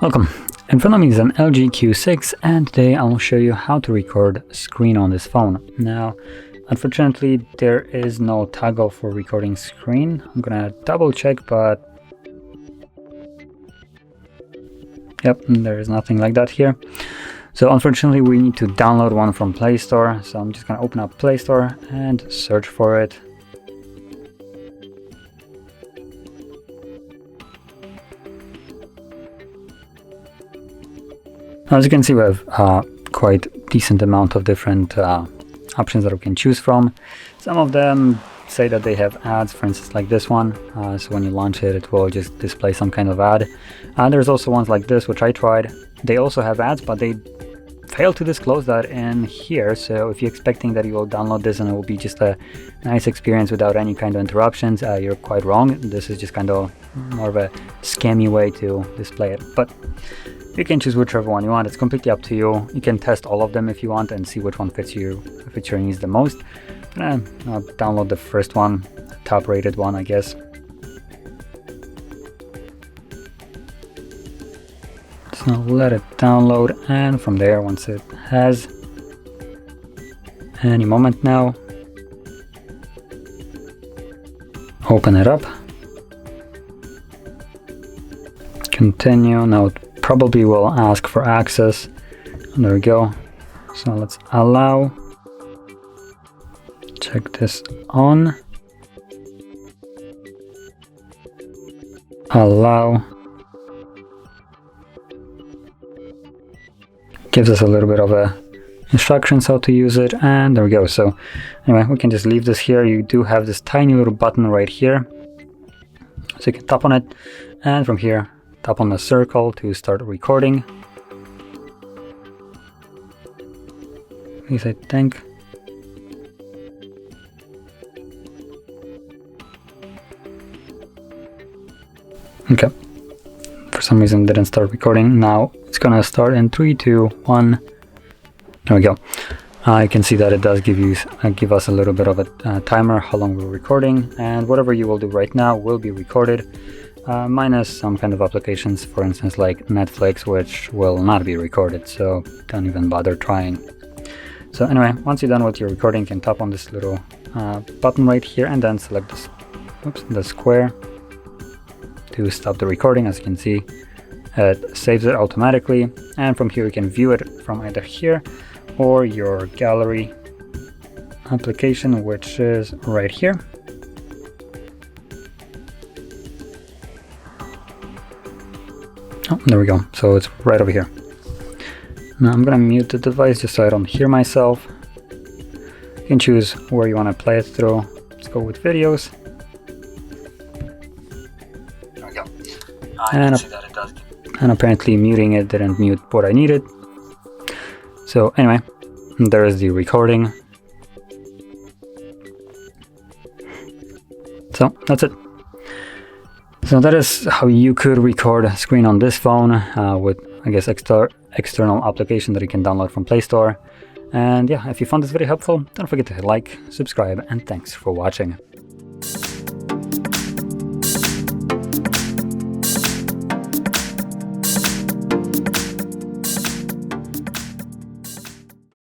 Welcome. In front of me is an LG Q6 and today I'll show you how to record screen on this phone. Now, unfortunately there is no toggle for recording screen. I'm gonna double check, but yep, there is nothing like that here. So unfortunately we need to download one from Play Store. So I'm just gonna open up Play Store and search for it. As you can see, we have quite decent amount of different options that we can choose from. Some of them say that they have ads, for instance like this one. So when you launch it, it will just display some kind of ad. There's also ones like this, which I tried. They also have ads, but they fail to disclose that in here. So if you're expecting that you will download this and it will be just a nice experience without any kind of interruptions, you're quite wrong. This is just kind of more of a scammy way to display it. But you can choose whichever one you want. It's completely up to you. You can test all of them if you want and see which one fits your needs the most. I'll download the first one, top rated one, I guess. So let it download, and from there, once it has, any moment now, open it up, continue. Now it probably will ask for access, and there we go. So let's allow, check this on, allow. Gives us a little bit of instructions how to use it, and there we go. So anyway, we can just leave this here. You do have this tiny little button right here, so you can tap on it, and from here tap on the circle to start recording. At least I think. Okay. For some reason it didn't start recording. Now it's gonna start in 3, 2, 1. There we go. You can see that it does give us a little bit of a timer how long we're recording, and whatever you will do right now will be recorded, minus some kind of applications, for instance like Netflix, which will not be recorded, so don't even bother trying. So anyway, once you're done with your recording, you can tap on this little button right here and then select this, the square to stop the recording. As you can see, it saves it automatically, and from here you can view it from either here or your gallery application, which is right here. Oh, there we go. So it's right over here. Now I'm gonna mute the device just so I don't hear myself. You can choose where you want to play it through. Let's go with videos. There we go. And apparently muting it didn't mute what I needed. So anyway, there is the recording. So that's it. So that is how you could record a screen on this phone with, I guess, external application that you can download from Play Store. And yeah, if you found this video helpful, don't forget to hit like, subscribe, and thanks for watching.